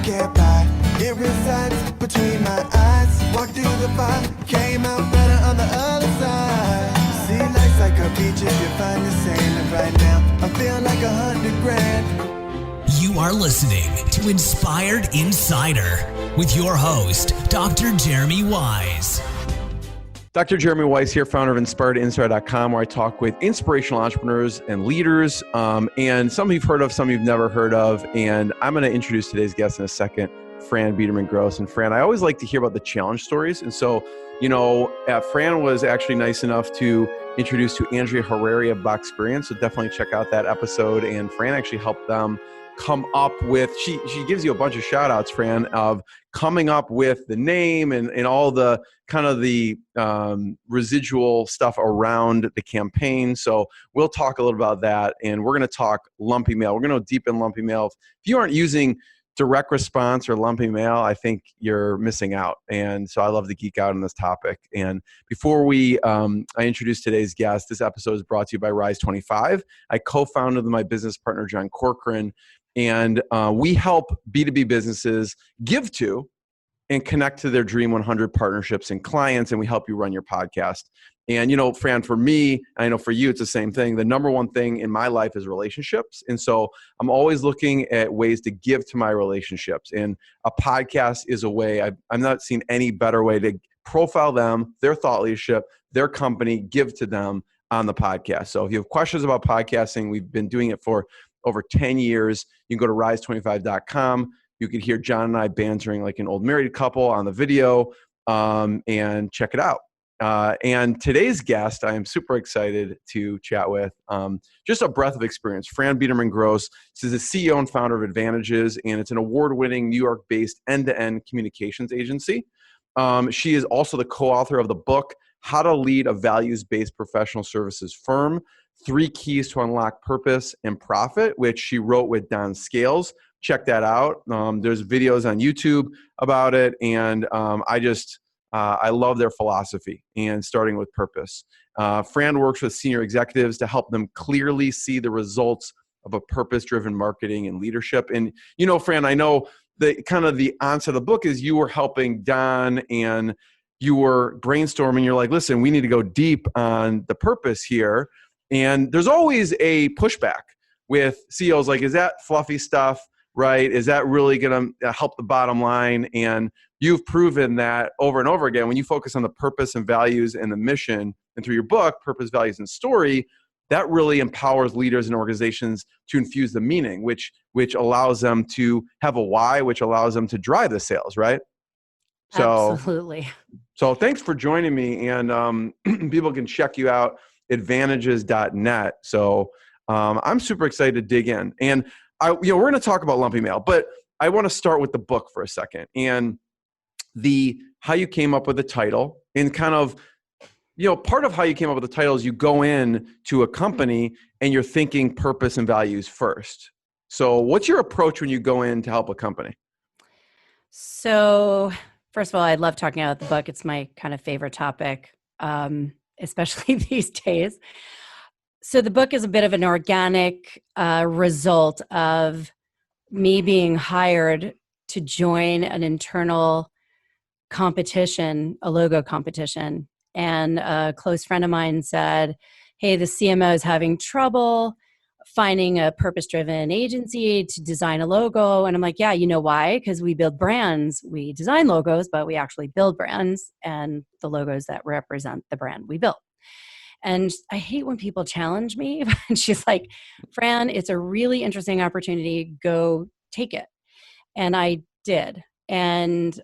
can't buy. It resides between my eyes. Walked through the fire, came out better on the other side. See, life's like a beach if you find the sand. And right now, I feel like 100 grand. You are listening to Inspired Insider with your host, Dr. Jeremy Weisz. Dr. Jeremy Weisz here, founder of InspiredInsider.com, where I talk with inspirational entrepreneurs and leaders, and some you've heard of, some you've never heard of. And I'm going to introduce today's guest in a second, Fran Biderman-Gross. And Fran, I always like to hear about the challenge stories. And so, Fran was actually nice enough to introduce to Andrea Herrera of Boxperience. So definitely check out that episode. And Fran actually helped them come up with, she gives you a bunch of shout outs, Fran, of coming up with the name and all the kind of the residual stuff around the campaign. So we'll talk a little about that, and we're going to talk Lumpy Mail. We're going to go deep in Lumpy Mail. If you aren't using direct response or Lumpy Mail, I think you're missing out. And so I love to geek out on this topic. And before I introduce today's guest, this episode is brought to you by Rise 25. I co-founded with my business partner, John Corcoran, and we help B2B businesses give to and connect to their Dream 100 partnerships and clients, and we help you run your podcast. And, Fran, for me, I know for you, it's the same thing. The number one thing in my life is relationships. And so I'm always looking at ways to give to my relationships. And a podcast is a way. I've not seen any better way to profile them, their thought leadership, their company, give to them on the podcast. So if you have questions about podcasting, we've been doing it for over 10 years. You can go to rise25.com. You can hear John and I bantering like an old married couple on the video, and check it out. And today's guest, I am super excited to chat with, just a breath of experience. Fran Biderman-Gross. She's the CEO and founder of Advantages, and it's an award-winning New York-based end-to-end communications agency. She is also the co-author of the book, How to Lead a Values-Based Professional Services Firm, 3 Keys to Unlock Purpose and Profit, which she wrote with Don Scales. Check that out. There's videos on YouTube about it, and I love their philosophy and starting with purpose. Fran works with senior executives to help them clearly see the results of a purpose-driven marketing and leadership. And, Fran, I know the kind of the onset of the book is you were helping Don and you were brainstorming. You're like, listen, we need to go deep on the purpose here. And there's always a pushback with CEOs, like, is that fluffy stuff, right? Is that really going to help the bottom line? And you've proven that over and over again, when you focus on the purpose and values and the mission, and through your book, Purpose, Values, and Story, that really empowers leaders and organizations to infuse the meaning, which allows them to have a why, which allows them to drive the sales, right? So, absolutely. So thanks for joining me. And people can check you out, advantages.net. So I'm super excited to dig in. And we're going to talk about Lumpy Mail, but I want to start with the book for a second and how you came up with the title, and kind of, part of how you came up with the title is you go in to a company and you're thinking purpose and values first. So what's your approach when you go in to help a company? So first of all, I love talking about the book. It's my kind of favorite topic, especially these days. So the book is a bit of an organic result of me being hired to join an internal competition, a logo competition. And a close friend of mine said, hey, the CMO is having trouble finding a purpose-driven agency to design a logo. And I'm like, yeah, you know why? Because we build brands. We design logos, but we actually build brands and the logos that represent the brand we built. And I hate when people challenge me. And she's like, Fran, it's a really interesting opportunity. Go take it. And I did. And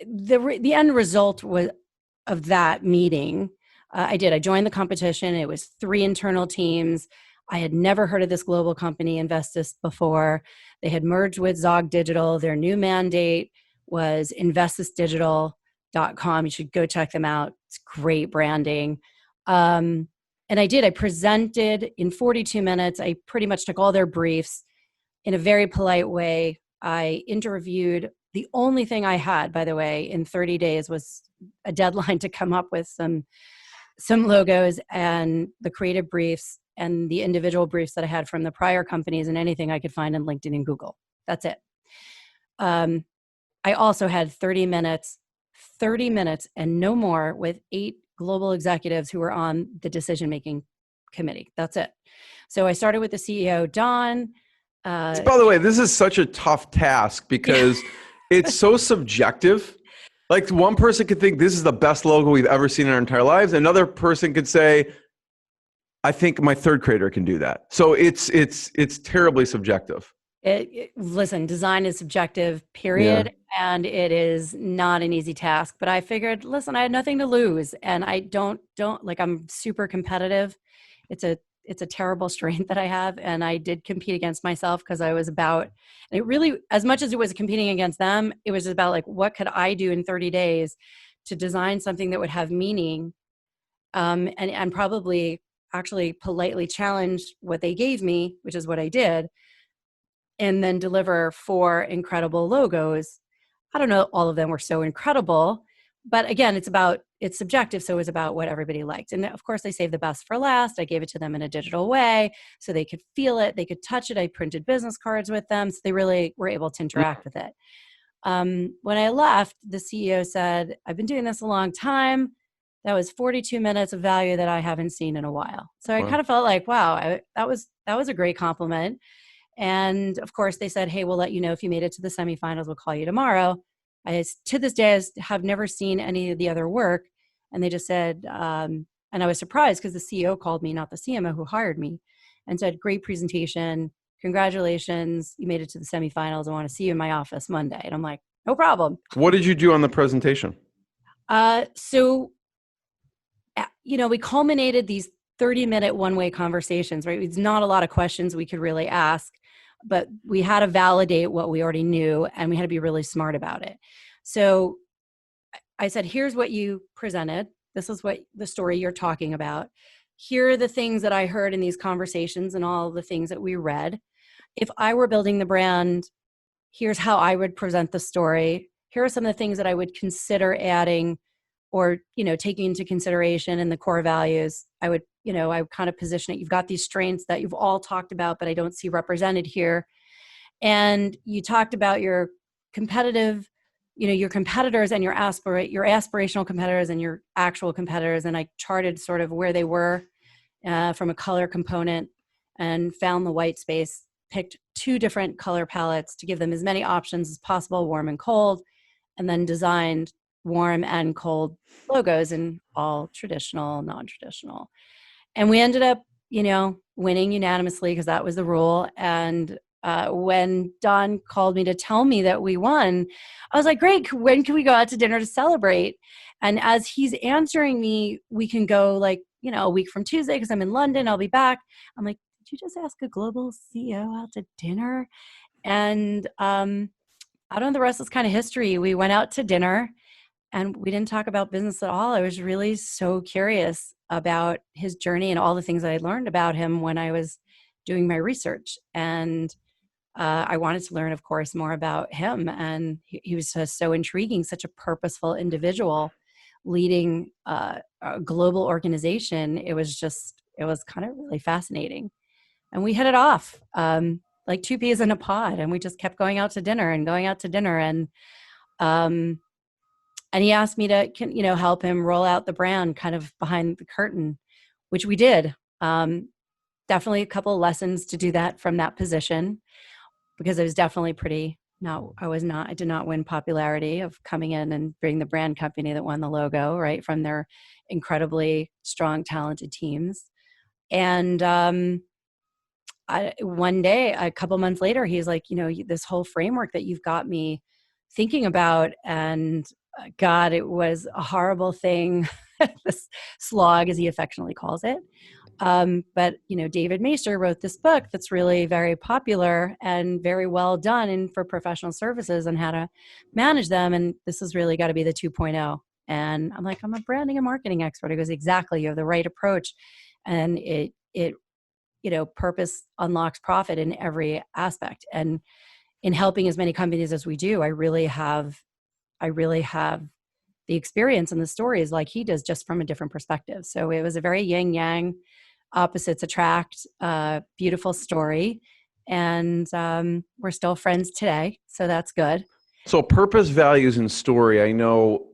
the end result of that meeting, I did. I joined the competition. It was 3 internal teams. I had never heard of this global company, Investis, before. They had merged with Zog Digital. Their new mandate was investisdigital.com. You should go check them out. It's great branding. And I did. I presented in 42 minutes. I pretty much took all their briefs in a very polite way. I interviewed. The only thing I had, by the way, in 30 days was a deadline to come up with some logos and the creative briefs and the individual briefs that I had from the prior companies and anything I could find on LinkedIn and Google. That's it. I also had 30 minutes and no more with 8 global executives who were on the decision-making committee. That's it. So I started with the CEO, Don. By the way, this is such a tough task because it's so subjective. Like one person could think this is the best logo we've ever seen in our entire lives. Another person could say, I think my third grader can do that. So it's terribly subjective. Listen, design is subjective, period. And it is not an easy task, but I figured, listen, I had nothing to lose. And I don't like, I'm super competitive. It's a terrible strength that I have. And I did compete against myself because I was about, and it really, as much as it was competing against them, it was about like, what could I do in 30 days to design something that would have meaning, and probably actually politely challenge what they gave me, which is what I did, and then deliver 4 incredible logos. I don't know, all of them were so incredible, but again, it's subjective. So it was about what everybody liked. And of course I saved the best for last. I gave it to them in a digital way so they could feel it, they could touch it. I printed business cards with them. So they really were able to interact with it. When I left, the CEO said, I've been doing this a long time. That was 42 minutes of value that I haven't seen in a while. So I kind of felt like, wow, that was a great compliment. And of course they said, hey, we'll let you know if you made it to the semifinals, we'll call you tomorrow. To this day, I have never seen any of the other work. And they just said, and I was surprised because the CEO called me, not the CMO who hired me, and said, great presentation. Congratulations. You made it to the semifinals. I want to see you in my office Monday. And I'm like, no problem. What did you do on the presentation? So, we culminated these 30-minute one-way conversations, right? It's not a lot of questions we could really ask, but we had to validate what we already knew and we had to be really smart about it. So I said, here's what you presented. This is what the story you're talking about. Here are the things that I heard in these conversations and all the things that we read. If I were building the brand, here's how I would present the story. Here are some of the things that I would consider adding or, taking into consideration in the core values. I would kind of position it. You've got these strengths that you've all talked about, but I don't see represented here. And you talked about your competitive, your competitors and your aspirational competitors and your actual competitors. And I charted sort of where they were from a color component and found the white space, picked 2 different color palettes to give them as many options as possible, warm and cold, and then designed warm and cold logos in all traditional, non-traditional. And we ended up, winning unanimously because that was the rule. And when Don called me to tell me that we won, I was like, great, when can we go out to dinner to celebrate? And as he's answering me, we can go a week from Tuesday because I'm in London, I'll be back. I'm like, did you just ask a global CEO out to dinner? And I don't know, the rest is kind of history. We went out to dinner and we didn't talk about business at all. I was really so curious about his journey and all the things that I learned about him when I was doing my research. And I wanted to learn, of course, more about him. And he was just so intriguing, such a purposeful individual leading a global organization. It was kind of really fascinating. And we hit it off like 2 peas in a pod. And we just kept going out to dinner. And he asked me to, help him roll out the brand kind of behind the curtain, which we did. Definitely a couple of lessons to do that from that position because I was definitely I did not win popularity of coming in and being the brand company that won the logo, right, from their incredibly strong, talented teams. And one day, a couple months later, he's like, this whole framework that you've got me thinking about, and God, it was a horrible thing, this slog, as he affectionately calls it. But, David Maister wrote this book that's really very popular and very well done for professional services and how to manage them. And this has really got to be the 2.0. And I'm like, I'm a branding and marketing expert. He goes, exactly. You have the right approach. And it purpose unlocks profit in every aspect. And in helping as many companies as we do, I really have the experience and the stories like he does, just from a different perspective. So it was a very yin yang, opposites attract, beautiful story. And we're still friends today. So that's good. So purpose, values, and story. I know,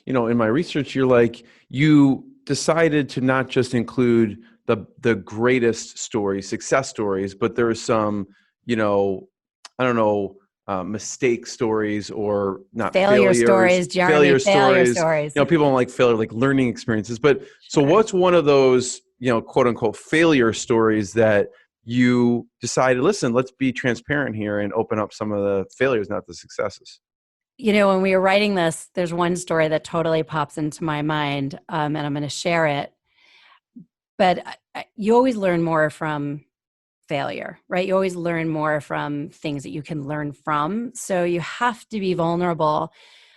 in my research, you decided to not just include the greatest stories, success stories, but there are some, I don't know, mistake stories or not Failure failures, stories, Jeremy, failure failure stories. stories. People don't like failure, like learning experiences. But so Sure. what's one of those, quote unquote, failure stories that you decided, listen, let's be transparent here and open up some of the failures, not the successes? When we were writing this, there's one story that totally pops into my mind, and I'm going to share it. But you always learn more from failure, right? You always learn more from things that you can learn from. So you have to be vulnerable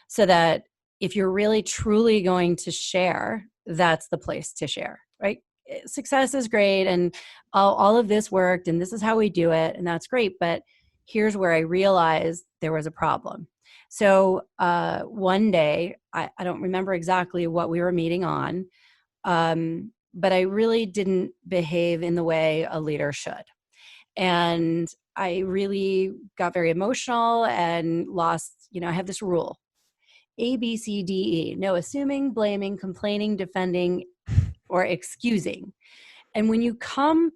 so that if you're really truly going to share, that's the place to share, right? Success is great and all of this worked and this is how we do it and that's great. But here's where I realized there was a problem. So one day, I don't remember exactly what we were meeting on, but I really didn't behave in the way a leader should. And I really got very emotional and lost, I have this rule, ABCDE, no assuming, blaming, complaining, defending, or excusing. And when you come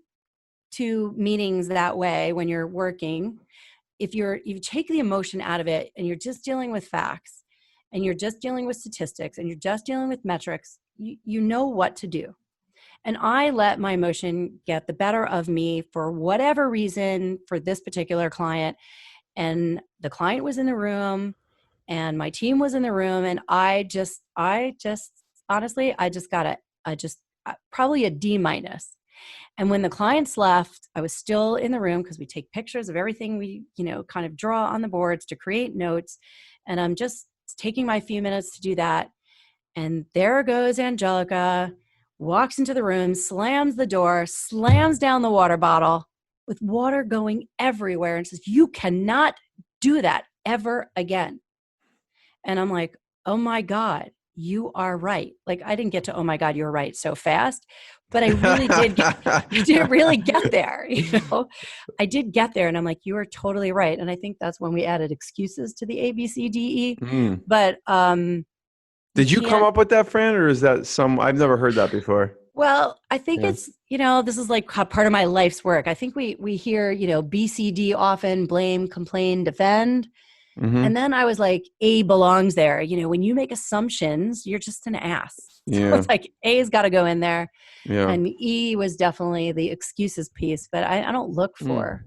to meetings that way, when you're working, if you take the emotion out of it and you're just dealing with facts and you're just dealing with statistics and you're just dealing with metrics, you know what to do. And I let my emotion get the better of me for whatever reason for this particular client. And the client was in the room and my team was in the room. And I just honestly, I just got probably a D minus. And when the clients left, I was still in the room because we take pictures of everything we, kind of draw on the boards to create notes. And I'm just taking my few minutes to do that. And there goes Angelica, walks into the room, slams the door, slams down the water bottle with water going everywhere and says, "You cannot do that ever again." And I'm like, "Oh my God, you are right." Like I didn't get to, "Oh my God, you're right" so fast, but I really did really get there. I did get there and I'm like, "You are totally right." And I think that's when we added excuses to the ABCDE. Mm. But, Did you come up with that, Fran, or is that I've never heard that before. well, I think Yeah. it's, this is like part of my life's work. I think we hear, BCD often, blame, complain, defend. Mm-hmm. And then I was like, A belongs there. When you make assumptions, you're just an ass. So Yeah. it's like A's got to go in there. Yeah. And E was definitely the excuses piece, but I don't look for,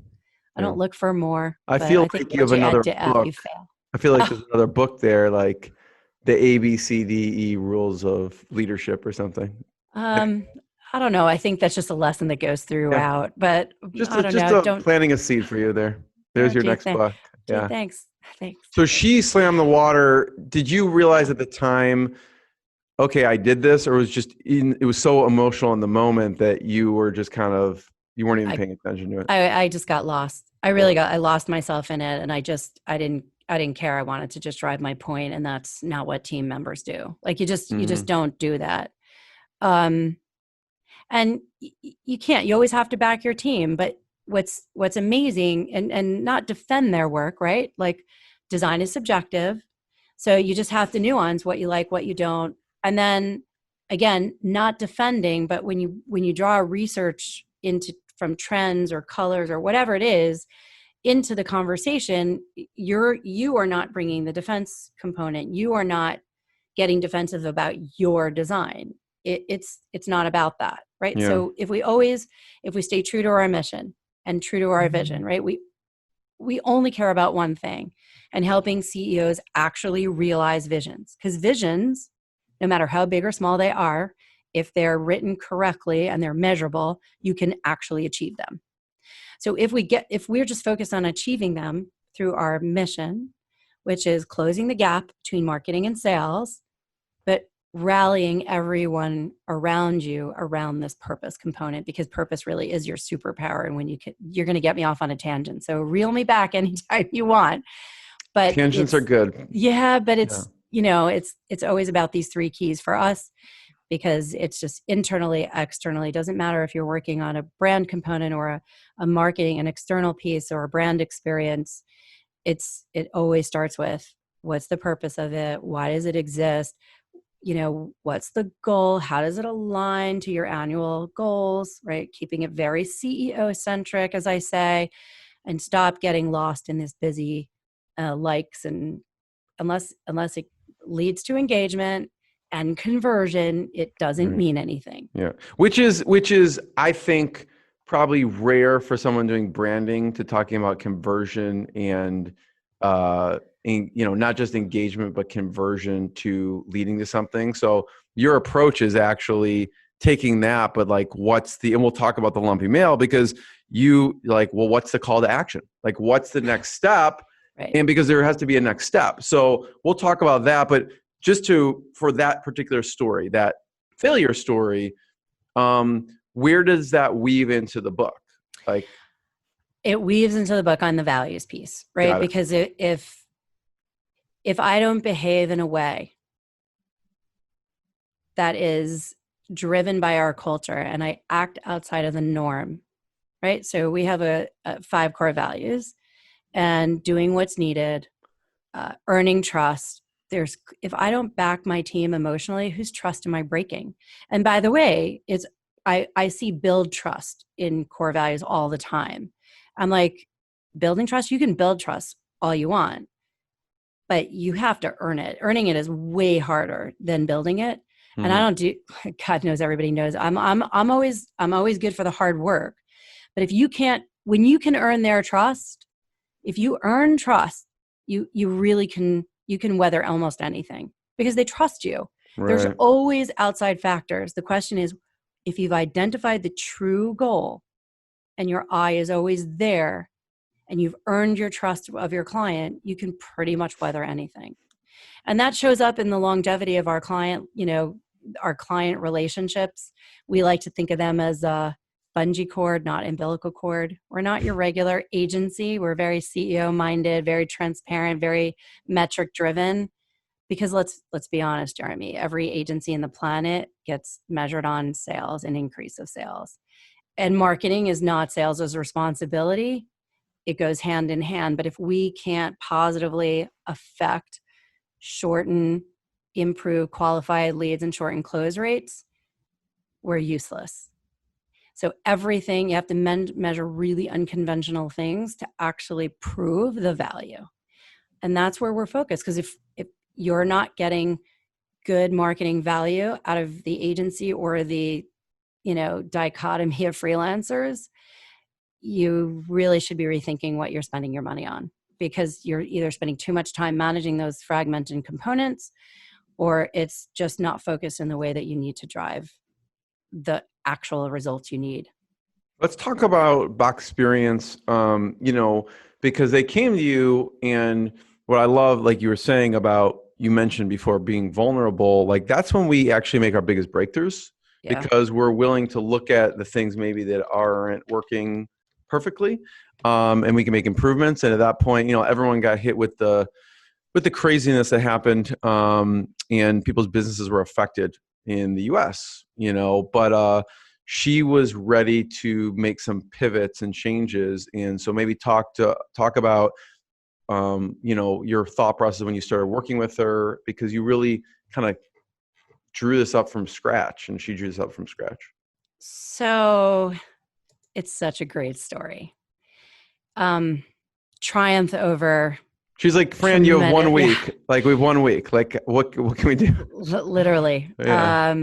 I don't look for more. I But feel I think like you have once another add to F, book. you fail. I feel like there's another book there, like the ABCDE rules of leadership or something. I don't know. I think that's just a lesson that goes throughout, but I don't know. Planting a seed for you there. There's your Gee, next book. Gee, Yeah. thanks. So she slammed the water. Did you realize at the time, okay, I did this, or it was so emotional in the moment that you were just you weren't even paying attention to it? I just got lost. I lost myself in it, and I didn't care. I wanted to just drive my point, and that's not what team members do. Like you just don't do that. And you can't. You always have to back your team. But what's amazing, and not defend their work, right? Like design is subjective, so you just have to nuance what you like, what you don't, and then again, not defending. But when you draw research from trends or colors or whatever it is into the conversation, you are not bringing the defense component. You are not getting defensive about your design. It's not about that, right? Yeah. So if we stay true to our mission and true to our vision, right? We only care about one thing, and helping CEOs actually realize visions. Because visions, no matter how big or small they are, if they're written correctly and they're measurable, you can actually achieve them. So if we're just focused on achieving them through our mission, which is closing the gap between marketing and sales, but rallying everyone around you around this purpose component, because purpose really is your superpower. And when you're going to get me off on a tangent, so reel me back anytime you want. But tangents are good. Yeah, but it's always about these three keys for us, because it's just internally, externally. It doesn't matter if you're working on a brand component or a marketing, an external piece, or a brand experience. it always starts with, what's the purpose of it? Why does it exist? What's the goal? How does it align to your annual goals, right? Keeping it very CEO centric, as I say, and stop getting lost in this busy likes, and unless it leads to engagement and conversion, it doesn't mean anything. Yeah. Which is, I think, probably rare for someone doing branding to talking about conversion and, not just engagement, but conversion to leading to something. So your approach is actually taking that, but like, and we'll talk about the lumpy mail, because you like, well, what's the call to action? Like, what's the next step? Right. And because there has to be a next step. So we'll talk about that, but just for that particular story, that failure story, where does that weave into the book? Like, it weaves into the book on the values piece, right? Because if I don't behave in a way that is driven by our culture and I act outside of the norm, right? So we have a 5 core values, and doing what's needed, earning trust. If I don't back my team emotionally, whose trust am I breaking? And by the way, I see build trust in core values all the time. I'm like, building trust, you can build trust all you want, but you have to earn it. Earning it is way harder than building it. Mm-hmm. And I don't do, God knows, everybody knows, I'm always good for the hard work. But when you can earn their trust, if you earn trust, you really can weather almost anything, because they trust you. Right. There's always outside factors. The question is, if you've identified the true goal and your eye is always there and you've earned your trust of your client, you can pretty much weather anything. And that shows up in the longevity of our client, our client relationships. We like to think of them as a bungee cord, not umbilical cord. We're not your regular agency. We're very CEO minded, very transparent, very metric driven. Because let's be honest, Jeremy, every agency in the planet gets measured on sales and increase of sales. And marketing is not sales' responsibility. It goes hand in hand. But if we can't positively affect, shorten, improve qualified leads and shorten close rates, we're useless. So everything, you have to measure really unconventional things to actually prove the value. And that's where we're focused. Because if you're not getting good marketing value out of the agency or the, dichotomy of freelancers, you really should be rethinking what you're spending your money on, because you're either spending too much time managing those fragmented components, or it's just not focused in the way that you need to drive the actual results you need. Let's talk about Boxperience, because they came to you, and what I love, like you were saying about, you mentioned before, being vulnerable, like that's when we actually make our biggest breakthroughs. Yeah. Because we're willing to look at the things maybe that aren't working perfectly, and we can make improvements. And at that point, everyone got hit with the craziness that happened, and people's businesses were affected in the US, but she was ready to make some pivots and changes. And so maybe talk about, your thought process when you started working with her, because you really kind of drew this up from scratch, and she drew this up from scratch. So it's such a great story. Triumph over. She's like, Fran, you have 1 week. Yeah. Like, we have 1 week. Like, what can we do? Literally. Yeah.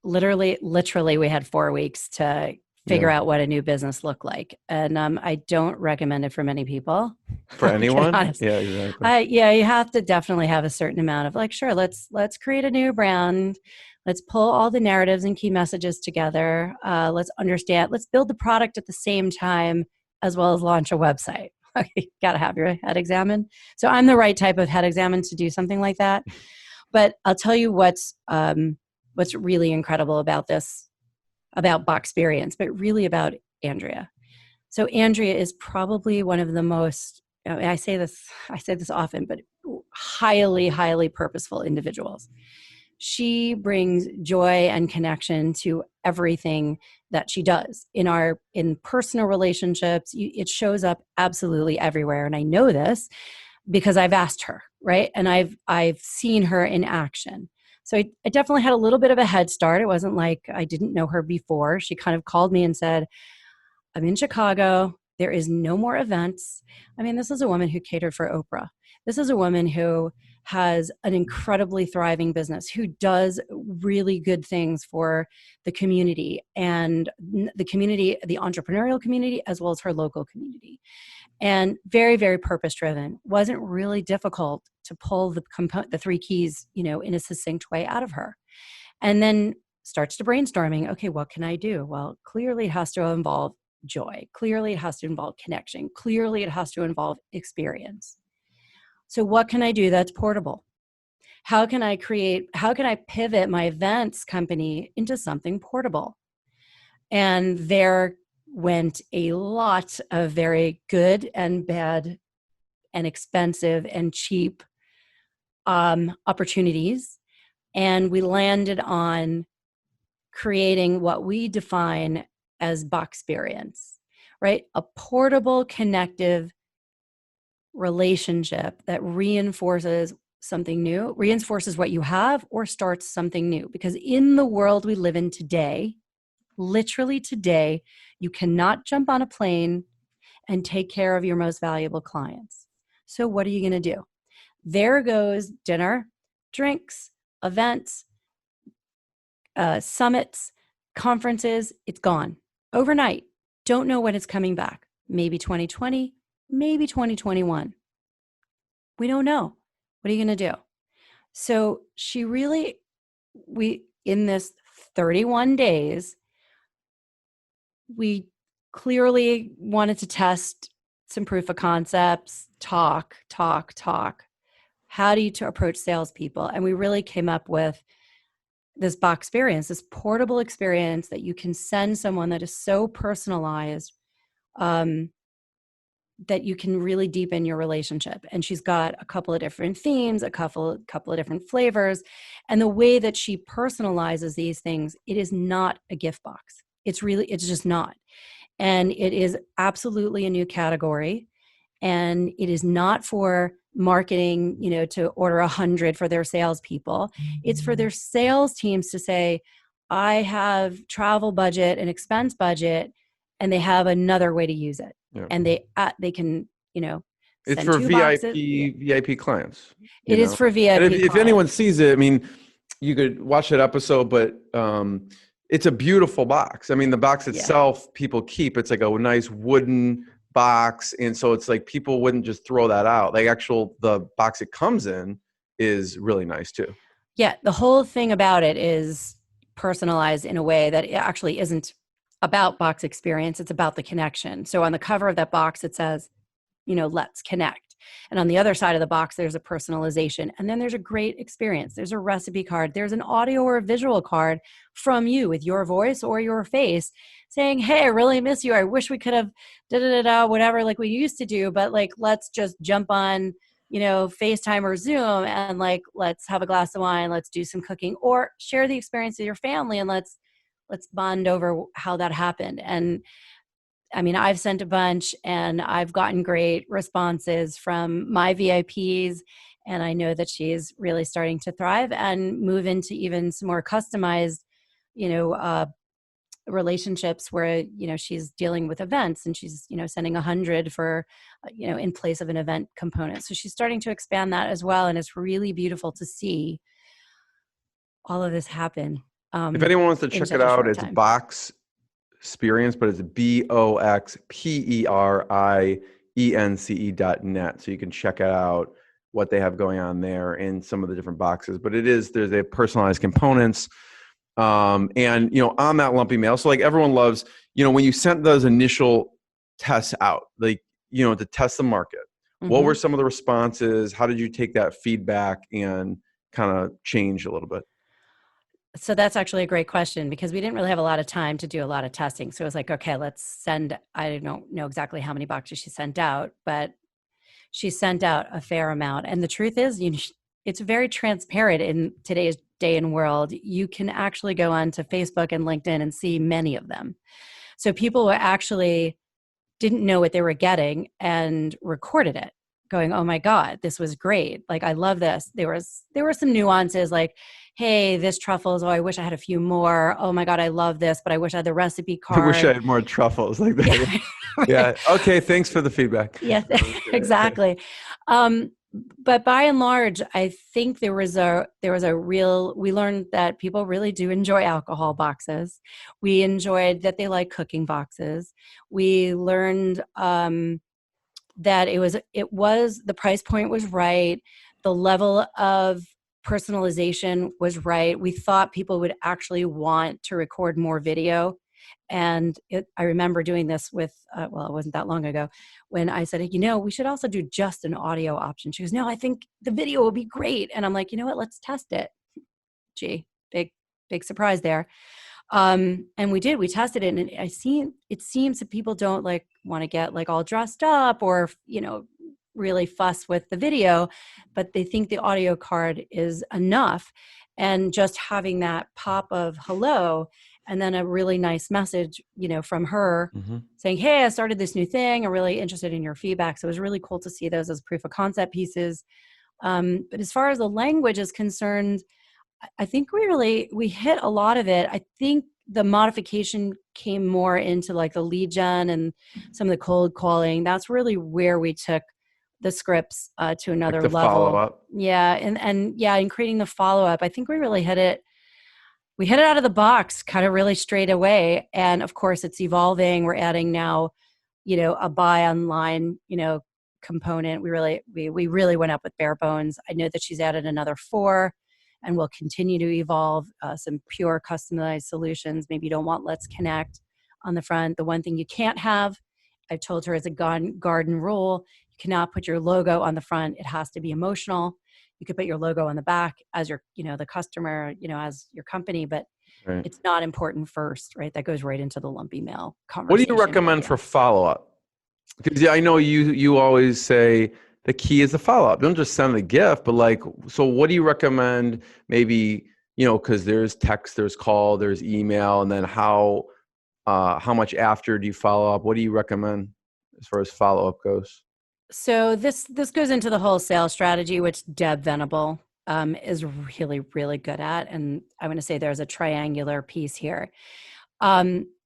Literally, we had 4 weeks to figure out what a new business looked like. And I don't recommend it for many people. For anyone? Yeah, exactly. You have to definitely have a certain amount of like, sure, let's create a new brand. Let's pull all the narratives and key messages together. Let's build the product at the same time, as well as launch a website. You got to have your head examined. So I'm the right type of head examined to do something like that. But I'll tell you what's really incredible about Boxperience, but really about Andrea. So Andrea is probably one of the most, I say this often, but highly, highly purposeful individuals. She brings joy and connection to everything that she does in personal relationships. It shows up absolutely everywhere. And I know this because I've asked her, right? And I've seen her in action. So I definitely had a little bit of a head start. It wasn't like I didn't know her before. She kind of called me and said, I'm in Chicago. There is no more events. I mean, this is a woman who catered for Oprah. This is a woman who has an incredibly thriving business, who does really good things for the community and the community, the entrepreneurial community, as well as her local community. And very, very purpose driven. Wasn't really difficult to pull the three keys, in a succinct way out of her. And then starts to brainstorming. Okay, what can I do? Well, clearly it has to involve joy. Clearly it has to involve connection. Clearly it has to involve experience. So what can I do that's portable? How can I pivot my events company into something portable? And there went a lot of very good and bad and expensive and cheap opportunities. And we landed on creating what we define as Boxperience, right? A portable, connective relationship that reinforces something new, reinforces what you have, or starts something new. Because in the world we live in today, literally today, you cannot jump on a plane and take care of your most valuable clients. So what are you going to do? There goes dinner, drinks, events, summits, conferences. It's gone overnight. Don't know when it's coming back. Maybe 2020, maybe 2021. We don't know. What are you going to do? So in this 31 days, we clearly wanted to test some proof of concepts, talk. How do you approach salespeople? And we really came up with this Boxperience, this portable experience that you can send someone that is so personalized that you can really deepen your relationship. And she's got a couple of different themes, a couple of different flavors. And the way that she personalizes these things, it is not a gift box. It's just not. And it is absolutely a new category. And it is not for marketing, to order 100 for their salespeople. It's for their sales teams to say, I have travel budget and expense budget, and they have another way to use it. Yeah. And they can, it's for VIP clients. It is for VIP. And if anyone sees it, I mean, you could watch that episode, but it's a beautiful box. I mean, the box itself, people keep. It's like a nice wooden box, and so it's like people wouldn't just throw that out. Like the box it comes in is really nice too. Yeah, the whole thing about it is personalized in a way that it actually isn't about box experience. It's about the connection. So on the cover of that box, it says, let's connect. And on the other side of the box, there's a personalization. And then there's a great experience. There's a recipe card. There's an audio or a visual card from you with your voice or your face saying, hey, I really miss you. I wish we could have whatever, like we used to do, but like, let's just jump on, FaceTime or Zoom and like, let's have a glass of wine. Let's do some cooking or share the experience with your family. And let's bond over how that happened. And I mean, I've sent a bunch and I've gotten great responses from my VIPs. And I know that she's really starting to thrive and move into even some more customized, relationships where, she's dealing with events and she's, sending 100 for, in place of an event component. So she's starting to expand that as well. And it's really beautiful to see all of this happen. If anyone wants to check it out, it's Boxperience, but it's BOXPERIENCE.net. So you can check it out, what they have going on there in some of the different boxes. But there's a personalized components. And, on that lumpy mail. So like everyone loves, when you sent those initial tests out, like, to test the market, what were some of the responses? How did you take that feedback and kind of change a little bit? So that's actually a great question because we didn't really have a lot of time to do a lot of testing. So it was like, okay, let's send, I don't know exactly how many boxes she sent out, but she sent out a fair amount. And the truth is, it's very transparent in today's day in world, you can actually go onto Facebook and LinkedIn and see many of them. So people were actually didn't know what they were getting and recorded it, going, oh my God, this was great. Like, I love this. There were some nuances like, hey, this truffles, oh, I wish I had a few more. Oh my God, I love this, but I wish I had the recipe I wish I card. had more truffles like that. Yeah. Yeah. Okay. Thanks for the feedback. Yes, exactly. But by and large, I think there was a real, we learned that people really do enjoy alcohol boxes. We enjoyed that they like cooking boxes. We learned that it was the price point was right. The level of personalization was right. We thought people would actually want to record more video. And I remember doing this with, well, it wasn't that long ago, when I said, we should also do just an audio option. She goes, no, I think the video will be great. And I'm like, you know what, let's test it. Gee, big surprise there. And we tested it, and it seems that people don't like want to get like all dressed up or, really fuss with the video, but they think the audio card is enough. And just having that pop of hello, and then a really nice message, from her saying, hey, I started this new thing. I'm really interested in your feedback. So it was really cool to see those as proof of concept pieces. But as far as the language is concerned, I think we hit a lot of it. I think the modification came more into like the lead gen and some of the cold calling. That's really where we took the scripts to another Like the level. follow-up. Yeah. And in creating the follow-up, I think we really hit it. We hit it out of the box kind of really straight away. And of course it's evolving. We're adding now, a buy online, component. We really went up with bare bones. I know that she's added another 4 and will continue to evolve some pure customized solutions. Maybe you don't want Let's Connect on the front. The one thing you can't have, I've told her, as a garden rule, you cannot put your logo on the front. It has to be emotional. You could put your logo on the back as your, the customer, as your company, but Right. It's not important first, right? That goes right into the Lumpy mail conversation. What do you recommend for follow-up? Because I know you always say the key is the follow-up. Don't just send the gift, but so what do you recommend? Maybe, because there's text, there's call, there's email, and then how much after do you follow up? What do you recommend as far as follow-up goes? So this goes into the whole sales strategy, which Deb Venable is really, really good at. And I'm going to say there's a triangular piece here.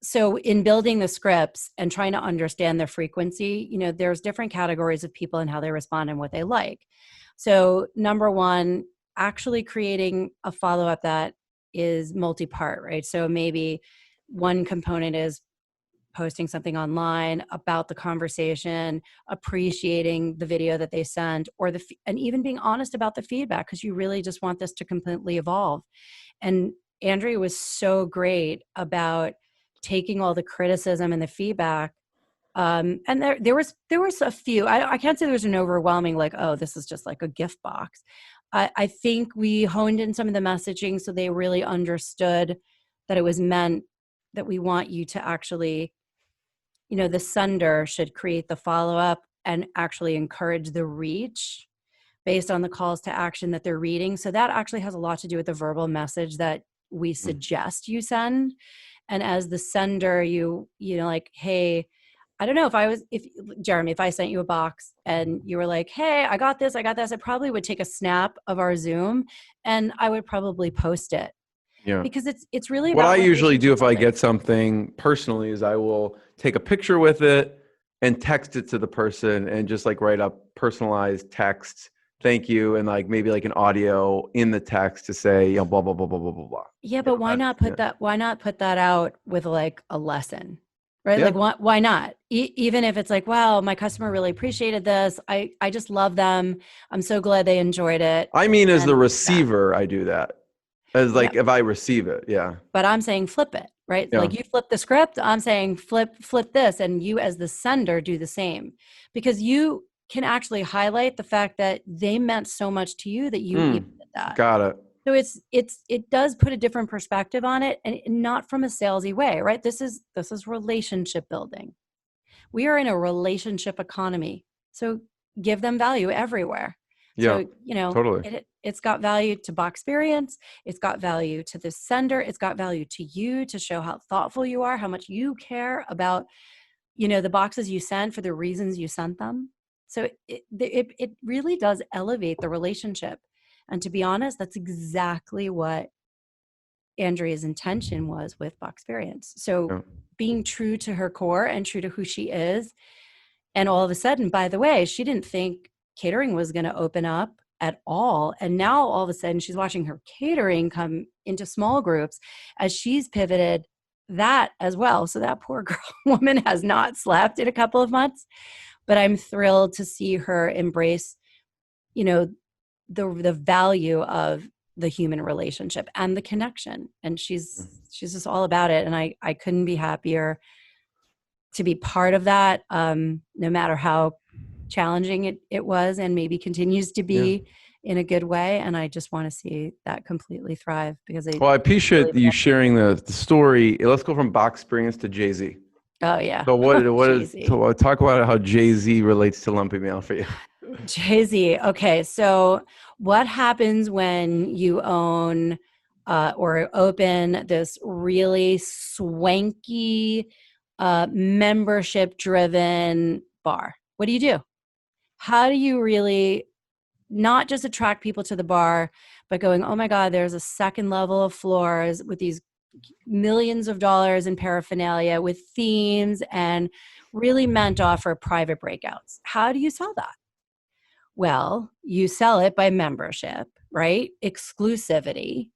So in building the scripts and trying to understand the frequency, there's different categories of people and how they respond and what they like. So number one, actually creating a follow-up that is multi-part, right? So maybe one component is posting something online about the conversation, appreciating the video that they sent, and even being honest about the feedback, because you really just want this to completely evolve. And Andrea was so great about taking all the criticism and the feedback. And there was a few, I can't say there was an overwhelming, like, oh, this is just like a gift box. I think we honed in some of the messaging so they really understood that it was meant that we want you to actually, the sender should create the follow-up and actually encourage the reach based on the calls to action that they're reading. So that actually has a lot to do with the verbal message that we suggest you send. And as the sender, like, hey, I don't know if Jeremy, if I sent you a box and you were like, hey, I got this, I probably would take a snap of our Zoom and I would probably post it. Yeah. Because it's really what about I usually do if I building. get something personally is I will take a picture with it and text it to the person and just like write up personalized text, thank you, and like maybe like an audio in the text to say, blah blah blah blah blah blah blah. Yeah, but why not put that? Why not put that out with like a lesson, right? Yeah. Like why not? Even if it's like, wow, my customer really appreciated this. I just love them. I'm so glad they enjoyed it. I mean, as the receiver, I do that. As like if I receive it, yeah. But I'm saying flip it, right? Yeah. Like you flip the script, I'm saying flip this, and you as the sender do the same, because you can actually highlight the fact that they meant so much to you that you even did that. Got it. So it does put a different perspective on it, and not from a salesy way, right? This is relationship building. We are in a relationship economy, so give them value everywhere. Yeah, So, you know, totally. it's got value to Boxperience. It's got value to the sender. It's got value to you to show how thoughtful you are, how much you care about, you know, the boxes you send for the reasons you sent them. So it really does elevate the relationship. And to be honest, that's exactly what Andrea's intention was with Boxperience. So Yeah. being true to her core and true to who she is. And all of a sudden, by the way, she didn't think catering was going to open up at all. And now all of a sudden she's watching her catering come into small groups as she's pivoted that as well. So that poor girl woman has not slept in a couple of months, but I'm thrilled to see her embrace, you know, the value of the human relationship and the connection. And she's just all about it. And I couldn't be happier to be part of that, no matter how challenging it was and maybe continues to Yeah. be in a good way. And I just want to see that completely thrive because I Well, I appreciate really you sharing the story. Let's go from Boxperience to Jay-Z. oh yeah. So what is, Jay-Z. so talk about how Jay-Z relates to Lumpy Mail for you. Jay-Z. Okay. So what happens when you own or open this really swanky membership driven bar? What do? How do you really not just attract people to the bar, but going, oh my God, there's a second level of floors with these millions of dollars in paraphernalia with themes and really meant to offer private breakouts. How do you sell that? Well, you sell it by membership, right? Exclusivity.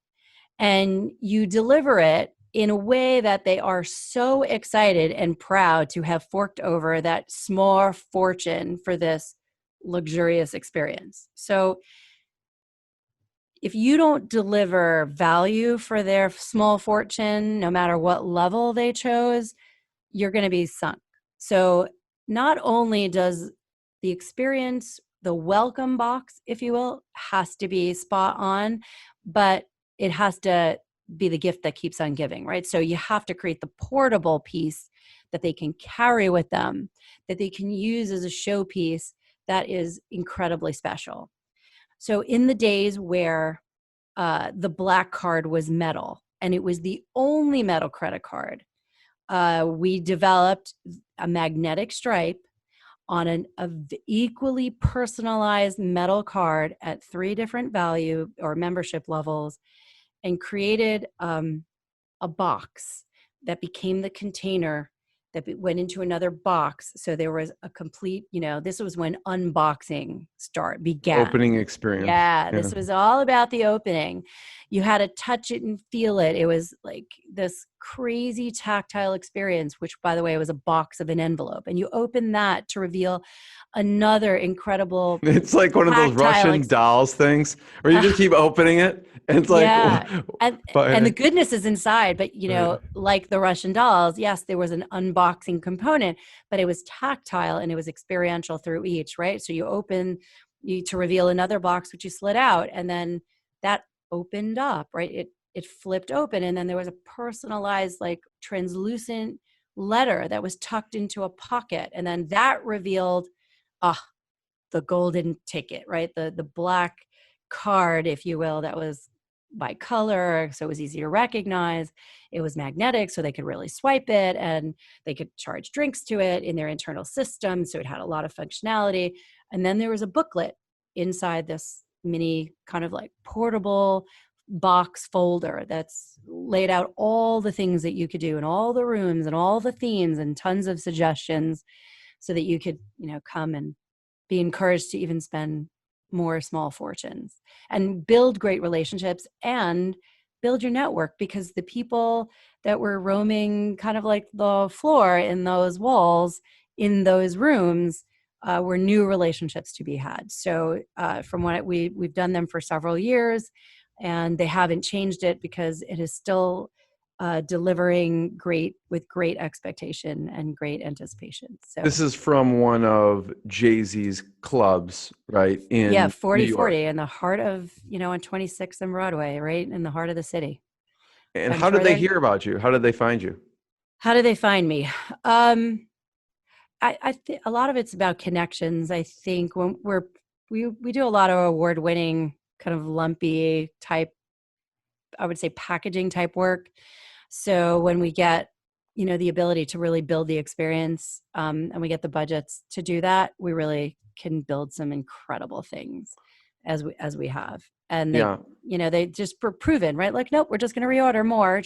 And you deliver it in a way that they are so excited and proud to have forked over that small fortune for this luxurious experience. So if you don't deliver value for their small fortune, no matter what level they chose, you're going to be sunk. So not only does the experience, the welcome box, if you will, has to be spot on, but it has to be the gift that keeps on giving, right? So you have to create the portable piece that they can carry with them, that they can use as a showpiece that is incredibly special. So in the days where the black card was metal and it was the only metal credit card, we developed a magnetic stripe on an equally personalized metal card at 3 different value or membership levels and created a box that became the container that went into another box. So there was a complete, you know, this was when unboxing began. Opening experience. Yeah, this was all about the opening. You had to touch it and feel it. It was like this crazy tactile experience, which, by the way, was a box of an envelope. And you open that to reveal another incredible It's like one of those Russian dolls things where you just keep opening it. And it's yeah. like, and the goodness is inside, but you know, like the Russian dolls, yes, there was an unboxing component, but it was tactile and it was experiential through each, right? So you open to reveal another box, which you slid out, and then that opened up, right? It flipped open, and then there was a personalized, like translucent letter that was tucked into a pocket, and then that revealed, the golden ticket, right? The black card, if you will, that was by color, so it was easy to recognize. It was magnetic, so they could really swipe it, and they could charge drinks to it in their internal system, so it had a lot of functionality. And then there was a booklet inside this mini kind of like portable box folder that's laid out all the things that you could do in all the rooms and all the themes and tons of suggestions so that you could, you know, come and be encouraged to even spend more small fortunes and build great relationships and build your network, because the people that were roaming kind of like the floor in those walls in those rooms were new relationships to be had. So from what we've done them for several years, and they haven't changed it because it is still delivering with great expectation and great anticipation. So this is from one of Jay-Z's clubs, right? In yeah, New 4040 York. in the heart of, you know, on 26th and Broadway, right in the heart of the city. And I'm how sure did they hear about you? How did they find you? How do they find me? I think a lot of it's about connections. I think when we do a lot of award-winning kind of lumpy type, I would say packaging type work. So when we get, the ability to really build the experience, and we get the budgets to do that, we really can build some incredible things as we have. And Yeah. they just were proven, right? Like, nope, we're just going to reorder more.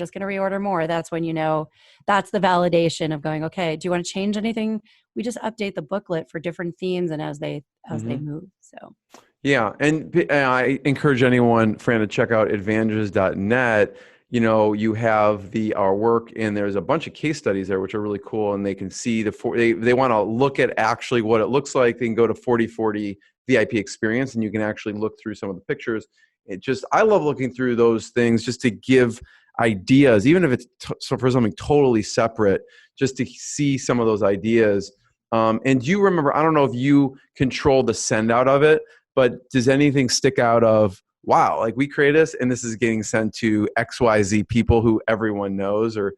That's when, that's the validation of going, okay, do you want to change anything? We just update the booklet for different themes and as they move. So. Yeah. And I encourage anyone, Fran, to check out advantages.net. You have our work, and there's a bunch of case studies there, which are really cool. And they can see they want to look at actually what it looks like. They can go to 4040 VIP experience, and you can actually look through some of the pictures. I love looking through those things just to give ideas, even if it's for something totally separate, just to see some of those ideas. And do you remember, I don't know if you control the send out of it, but does anything stick out of, wow, like we created this and this is getting sent to XYZ people who everyone knows, or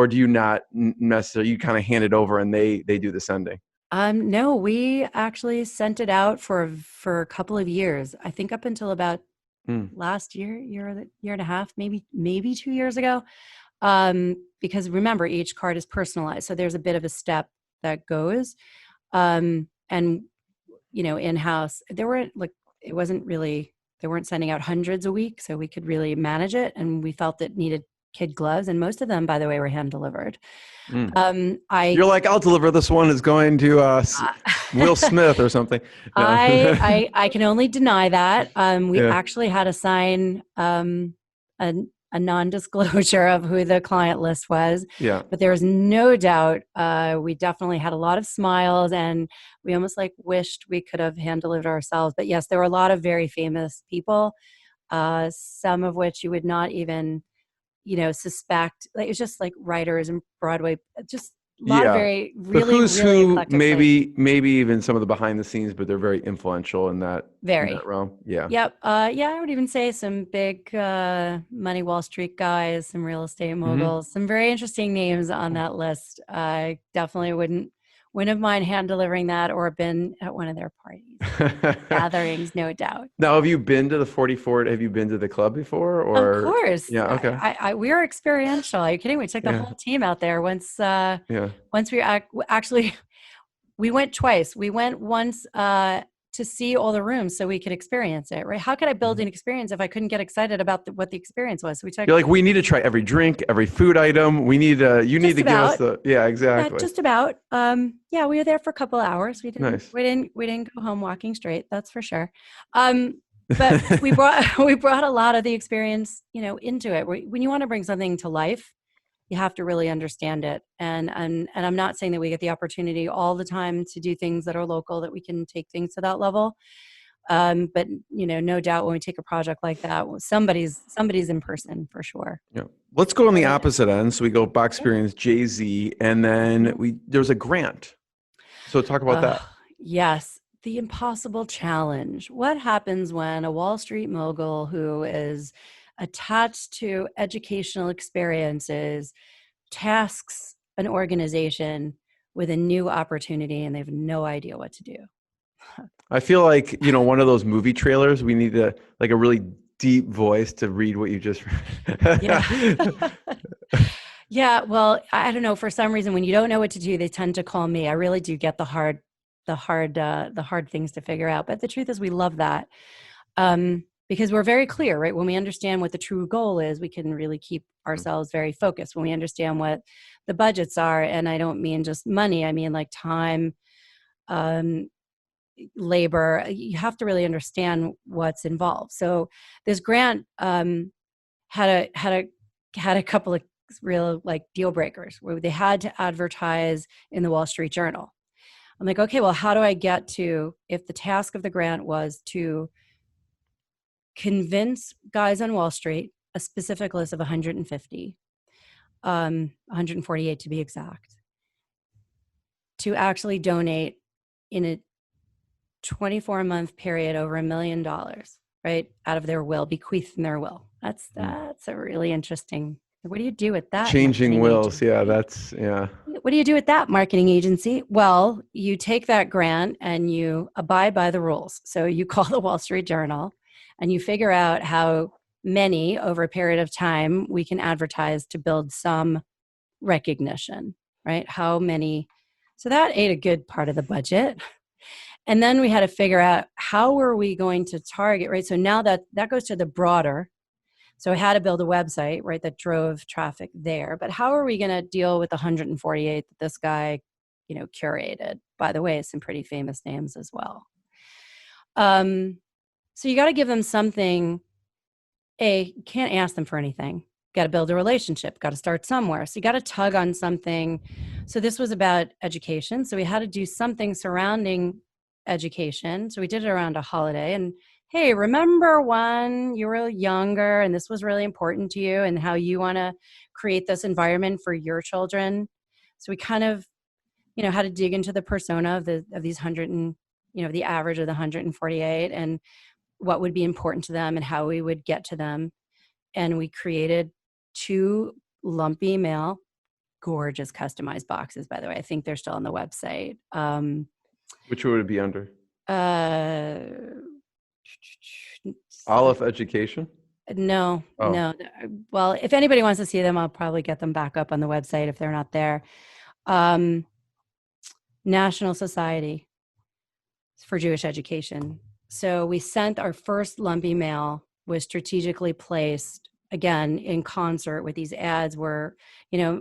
do you not necessarily, you kind of hand it over and they do the sending? No, we actually sent it out for a couple of years. I think up until about last year and a half, maybe 2 years ago. Because remember, each card is personalized. So there's a bit of a step that goes, and in-house, they weren't sending out hundreds a week, so we could really manage it. And we felt it needed kid gloves. And most of them, by the way, were hand delivered. You're like, I'll deliver this one. Is going to Will Smith or something. No. I can only deny that. We actually had to sign a non-disclosure of who the client list was. Yeah. But there's no doubt we definitely had a lot of smiles, and we almost wished we could have hand delivered ourselves. But yes, there were a lot of very famous people, some of which you would not even, suspect. Like, it's just like writers and Broadway, just a lot of very really, who's really who, eclectic maybe even some of the behind the scenes, but they're very influential in that realm. Yeah. Yep. I would even say some big money Wall Street guys, some real estate moguls, some very interesting names on that list. I definitely wouldn't have mind hand delivering that or been at one of their parties, gatherings, no doubt. Now, have you been to the 44? Have you been to the club before? Or of course. Yeah. Okay. We are experiential. Are you kidding? We took the whole team out there once. Once we actually, we went twice. We went once to see all the rooms so we could experience it, right? How could I build an experience if I couldn't get excited about what the experience was? You're like, we need to try every drink, every food item. We need you need to give us exactly. Yeah, just about. We were there for a couple of hours. We didn't go home walking straight. That's for sure. But we brought a lot of the experience, into it. When you want to bring something to life, you have to really understand it. And I'm not saying that we get the opportunity all the time to do things that are local, that we can take things to that level. But no doubt when we take a project like that, somebody's in person for sure. Yeah. Let's go on the opposite end. So we go Boxperience, Jay-Z, and then there's a grant. So talk about that. Yes. The impossible challenge. What happens when a Wall Street mogul who is attached to educational experiences tasks an organization with a new opportunity and they have no idea what to do? I feel like, one of those movie trailers, we need a really deep voice to read what you just read. Yeah. Well, I don't know. For some reason, when you don't know what to do, they tend to call me. I really do get the hard things to figure out. But the truth is we love that. Because we're very clear, right? When we understand what the true goal is, we can really keep ourselves very focused. When we understand what the budgets are, and I don't mean just money, I mean like time, labor, you have to really understand what's involved. So this grant had a couple of real deal breakers where they had to advertise in the Wall Street Journal. I'm like, okay, well, how do I get to, if the task of the grant was to convince guys on Wall Street, a specific list of 150, 148 to be exact, to actually donate in a 24-month period over $1 million, right, out of their will, bequeath in their will. That's a really interesting What do you do with that? Changing marketing wills. agency? Yeah, that's, yeah. What do you do with that marketing agency? Well, you take that grant and you abide by the rules. So you call the Wall Street Journal and you figure out how many over a period of time we can advertise to build some recognition, right? How many? So that ate a good part of the budget. And then we had to figure out how were we going to target, right? So now that goes to the broader. So I had to build a website, right, that drove traffic there. But how are we going to deal with the 148 that this guy, curated? By the way, some pretty famous names as well. So you got to give them something. You can't ask them for anything. Got to build a relationship. Got to start somewhere. So you got to tug on something. So this was about education. So we had to do something surrounding education. So we did it around a holiday. And hey, remember when you were younger and this was really important to you and how you want to create this environment for your children? So we kind of, had to dig into the persona of these 100 and, the average of the 148 and what would be important to them and how we would get to them. And we created 2 Lumpy mail, gorgeous customized boxes, by the way. I think they're still on the website. Which would it be under? Olive Education? No, Oh. no. Well, if anybody wants to see them, I'll probably get them back up on the website if they're not there. National Society for Jewish Education. So we sent our first Lumpy mail, was strategically placed, again, in concert with these ads where,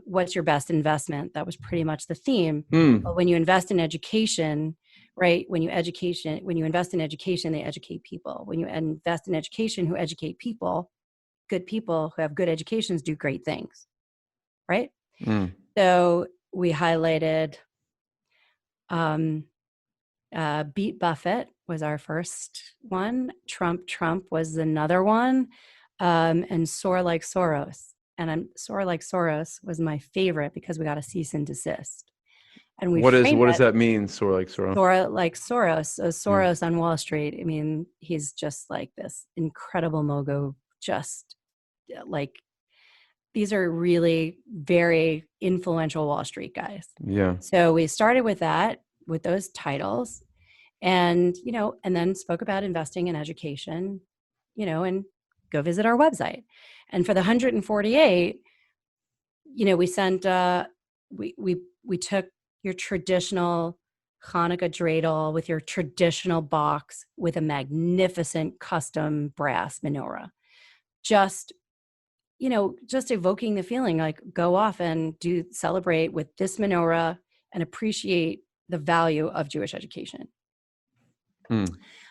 what's your best investment? That was pretty much the theme. But when you invest in education, right? When you invest in education, they educate people. When you invest in education who educate people, good people who have good educations do great things, right? So we highlighted Beat Buffett was our first one. Trump was another one. And Soar Like Soros. And Soar Like Soros was my favorite because we got a cease and desist. And we what does that mean? Soar like Soros? Soar Like Soros. So Soros on Wall Street. I mean, he's just like this incredible mogul. Just like these are really very influential Wall Street guys. Yeah. So we started with that, with those titles, and and then spoke about investing in education, and go visit our website. And for the 148, we sent we took your traditional Hanukkah dreidel with your traditional box with a magnificent custom brass menorah. Just evoking the feeling like go off and celebrate with this menorah and appreciate the value of Jewish education.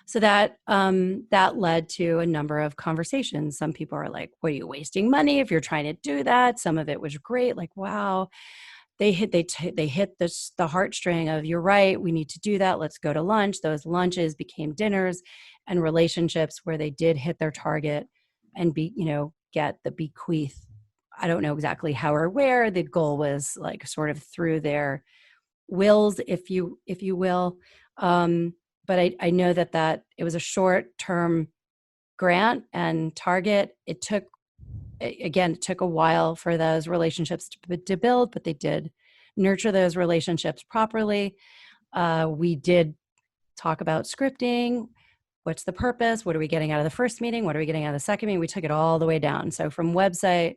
So that led to a number of conversations. Some people are like, "What, are you wasting money if you're trying to do that?" Some of it was great, like, "Wow, they hit the heartstring of, you're right, we need to do that. Let's go to lunch." Those lunches became dinners and relationships where they did hit their target and get the bequeath. I don't know exactly how or where. The goal was like sort of through their wills, if you will. But I know that it was a short-term grant and target. It took a while for those relationships to build, but they did nurture those relationships properly. We did talk about scripting. What's the purpose? What are we getting out of the first meeting? What are we getting out of the second meeting? We took it all the way down. So from website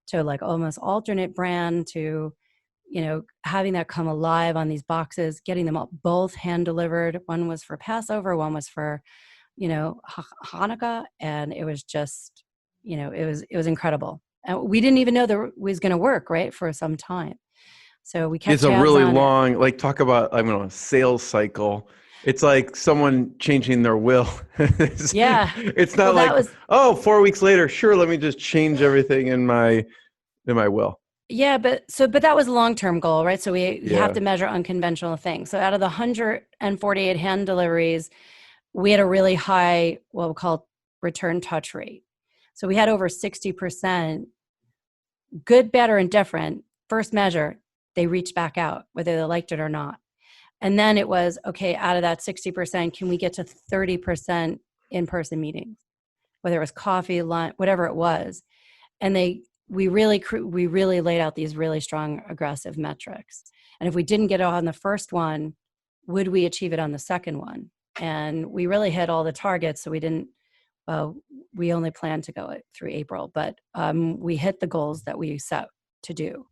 to like almost alternate brand to having that come alive on these boxes, getting them all both hand delivered. One was for Passover, one was for, Hanukkah. And it was just, it was incredible. And we didn't even know that it was going to work, right, for some time. So we kept It's a really long, like talk about, sales cycle. It's like someone changing their will. Yeah. It's not 4 weeks later, sure, let me just change everything in my will. Yeah, but that was a long-term goal, right? So we have to measure unconventional things. So out of the 148 hand deliveries, we had a really high, what we call return touch rate. So we had over 60%, good, bad, or indifferent. First measure, they reached back out, whether they liked it or not. And then it was, okay, out of that 60%, can we get to 30% in-person meetings? Whether it was coffee, lunch, whatever it was. And they we really laid out these really strong, aggressive metrics. And if we didn't get it on the first one, would we achieve it on the second one? And we really hit all the targets. So we only planned to go through April, but we hit the goals that we set to do.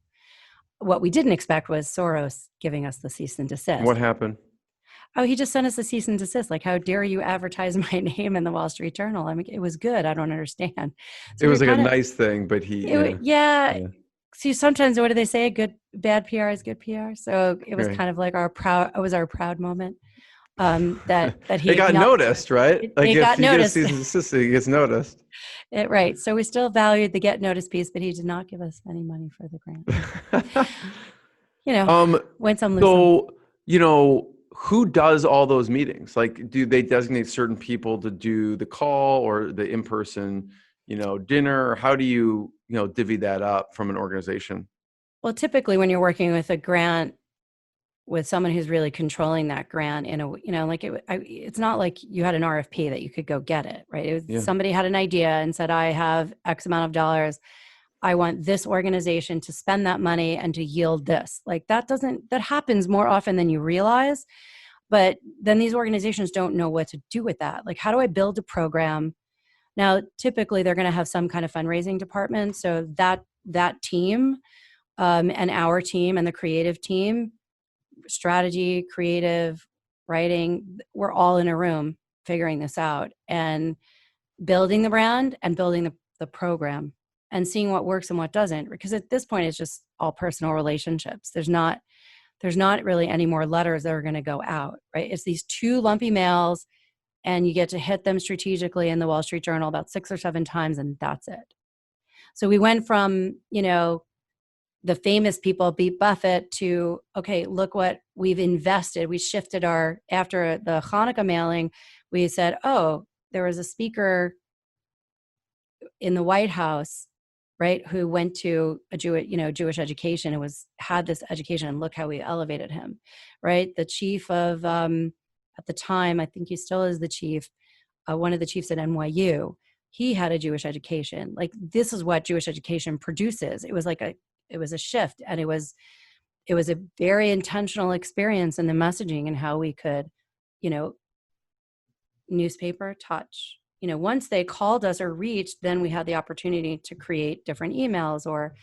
What we didn't expect was Soros giving us the cease and desist. What happened? Oh, he just sent us a cease and desist. Like, how dare you advertise my name in the Wall Street Journal? I mean, it was good. I don't understand. So it was like a nice thing, but yeah. See, sometimes what do they say? Bad PR is good PR. So it was kind of like our proud moment. That he it got noticed, right? It got noticed. Cease and desist, it gets noticed. Right. So we still valued the get noticed piece, but he did not give us any money for the grant. Win some, lose some. Who does all those meetings? Like, do they designate certain people to do the call or the in-person, dinner? Or how do you, divvy that up from an organization? Well, typically when you're working with a grant with someone who's really controlling that grant it's not like you had an RFP that you could go get it, right? Somebody had an idea and said, I have X amount of dollars. I want this organization to spend that money and to yield this. Like that happens more often than you realize. But then these organizations don't know what to do with that. Like, how do I build a program? Now, typically they're going to have some kind of fundraising department. So that team and our team and the creative team, strategy, creative, writing, we're all in a room figuring this out and building the brand and building the program and seeing what works and what doesn't. Because at this point, it's just all personal relationships. There's not really any more letters that are going to go out, right? It's these 2 lumpy mails, and you get to hit them strategically in the Wall Street Journal about 6 or 7 times, and that's it. So we went from, the famous people beat Buffett to, okay, look what we've invested. We shifted after the Hanukkah mailing, we said, oh, there was a speaker in the White House, right, who went to a Jewish education and had this education, and look how we elevated him, right? The chief of, at the time, I think he still is the chief, one of the chiefs at NYU, he had a Jewish education. Like, this is what Jewish education produces. It was a shift, and it was a very intentional experience in the messaging and how we could, newspaper, touch. Once they called us or reached, then we had the opportunity to create different emails or,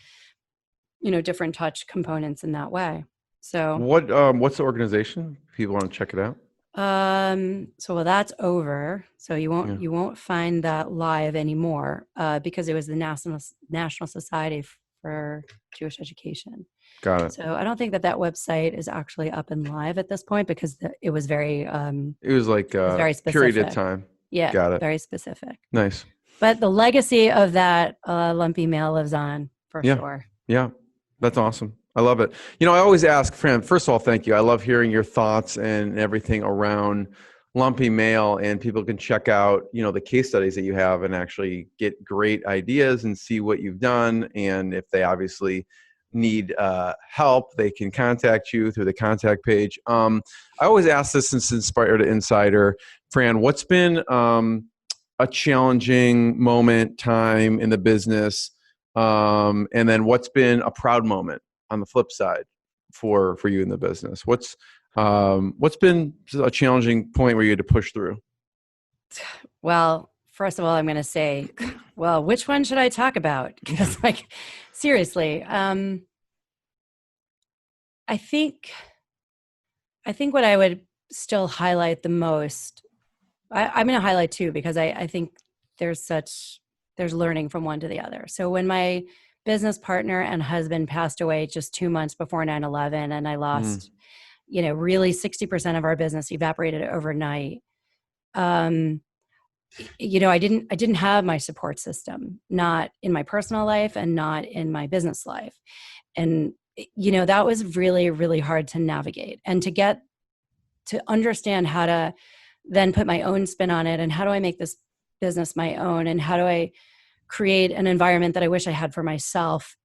different touch components in that way. So what's the organization? People want to check it out. That's over. So you won't find that live anymore because it was the National Society for Jewish Education. Got it. So I don't think that website is actually up and live at this point because it was very it was very specific. Period of time. Yeah, got it. Very specific. Nice. But the legacy of that lumpy mail lives on for sure. Yeah, that's awesome. I love it. I always ask, Fran, first of all, thank you. I love hearing your thoughts and everything around lumpy mail, and people can check out, the case studies that you have and actually get great ideas and see what you've done. And if they obviously need help, they can contact you through the contact page. I always ask this since Inspired Insider, Fran, what's been a challenging time in the business? And then what's been a proud moment on the flip side for you in the business? What's been a challenging point where you had to push through? Well, first of all, I'm going to say, well, which one should I talk about? Because seriously, I think what I would still highlight the most, I'm going to highlight 2 because I think there's learning from one to the other. So when my business partner and husband passed away just 2 months before 9/11, and I lost, really 60% of our business evaporated overnight. I didn't have my support system, not in my personal life and not in my business life. And, that was really, really hard to navigate and to understand how to then put my own spin on it. And how do I make this business my own? And how do I create an environment that I wish I had for myself,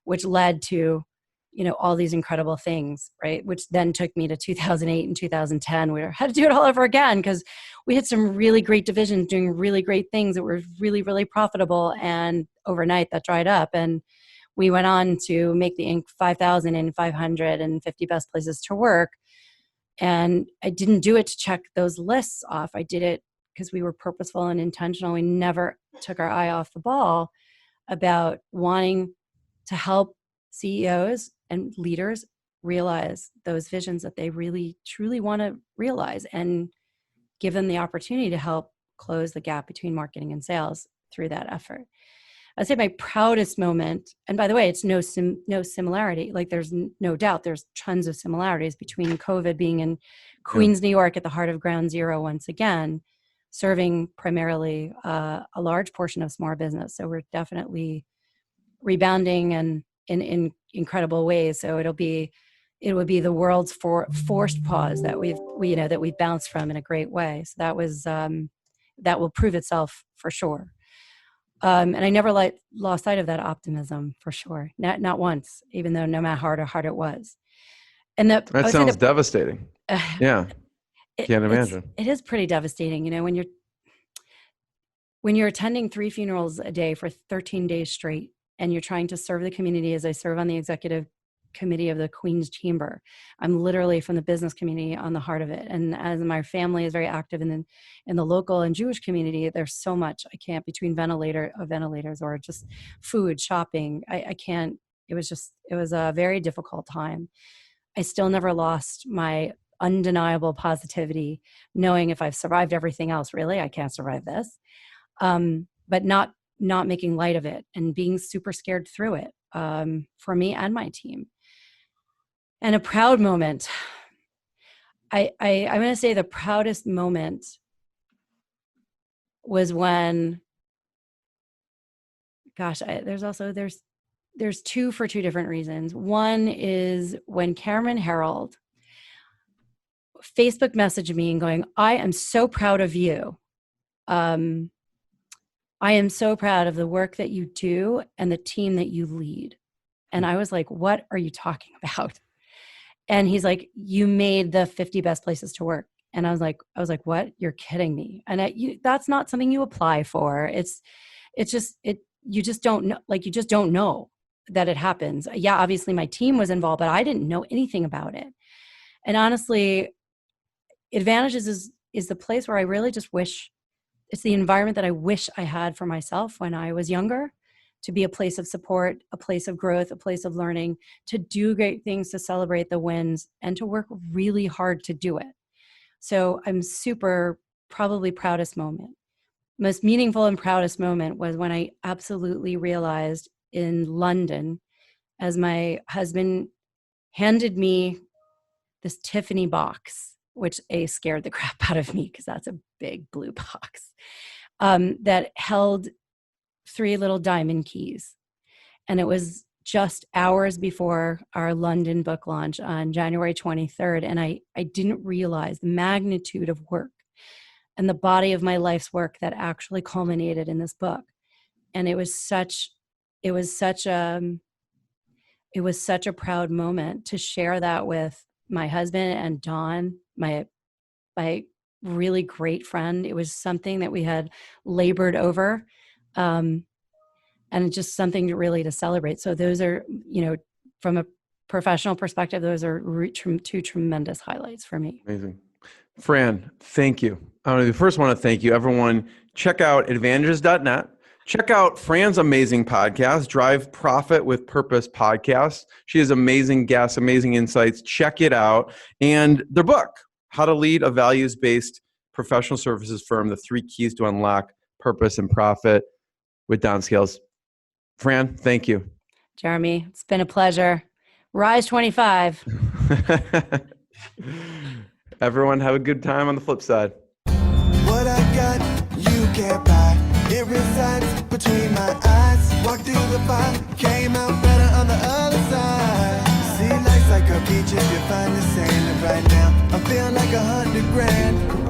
which led to all these incredible things, right? Which then took me to 2008 and 2010, where I had to do it all over again because we had some really great divisions doing really great things that were really, really profitable. And overnight that dried up. And we went on to make the Inc. 5,000 and 550 best places to work. And I didn't do it to check those lists off. I did it because we were purposeful and intentional. We never took our eye off the ball about wanting to help CEOs and leaders realize those visions that they really, truly want to realize, and give them the opportunity to help close the gap between marketing and sales through that effort. I'd say my proudest moment, and by the way, it's no similarity. Like there's no doubt there's tons of similarities between COVID being in Queens, New York, at the heart of ground zero once again, serving primarily a large portion of small business. So we're definitely rebounding and in incredible ways. So it would be the world's forced pause that we've bounced from in a great way. So that was that will prove itself for sure. And I never lost sight of that optimism for sure. Not once, even though no matter how hard it was. And that sounds devastating. Yeah. Can't imagine. It is pretty devastating. When you're attending 3 funerals a day for 13 days straight, and you're trying to serve the community, as I serve on the executive committee of the Queen's Chamber. I'm literally from the business community on the heart of it. And as my family is very active in the local and Jewish community, there's so much I can't, between ventilators or just food, shopping. I can't, it was a very difficult time. I still never lost my undeniable positivity, knowing if I've survived everything else, really, I can't survive this. But not making light of it and being super scared through it, for me and my team. And a proud moment. I'm going to say the proudest moment was when, there's 2 for 2 different reasons. One is when Cameron Herald Facebook messaged me and going, I am so proud of you. I am so proud of the work that you do and the team that you lead. And I was like, what are you talking about? And he's like, you made the 50 best places to work. And I was like, what? You're kidding me. And that's not something you apply for. You just don't know, you just don't know that it happens. Yeah, obviously my team was involved, but I didn't know anything about it. And honestly, Advantages is the place where I really just wish, it's the environment that I wish I had for myself when I was younger, to be a place of support, a place of growth, a place of learning, to do great things, to celebrate the wins, and to work really hard to do it. So I'm probably proudest moment. Most meaningful and proudest moment was when I absolutely realized in London, as my husband handed me this Tiffany box, which scared the crap out of me because that's a big blue box, that held 3 little diamond keys. And it was just hours before our London book launch on January 23rd. And I didn't realize the magnitude of work and the body of my life's work that actually culminated in this book. And it was such a proud moment to share that with my husband and Dawn, my really great friend. It was something that we had labored over, and just something to celebrate. So those are, from a professional perspective, those are 2 tremendous highlights for me. Amazing. Fran, thank you. I first want to thank you. Everyone, check out advantages.net. Check out Fran's amazing podcast, Drive Profit with Purpose podcast. She has amazing guests, amazing insights. Check it out. And their book, How to Lead a Values-Based Professional Services Firm, The 3 Keys to Unlock Purpose and Profit with Don Scales. Fran, thank you. Jeremy, it's been a pleasure. Rise 25. Everyone have a good time on the flip side. What I got, you can't buy. It resides between my eyes. Walked through the fire, came out better on the other side. See, life's like a beach if you find the sand. And right now, I feel like $100 grand.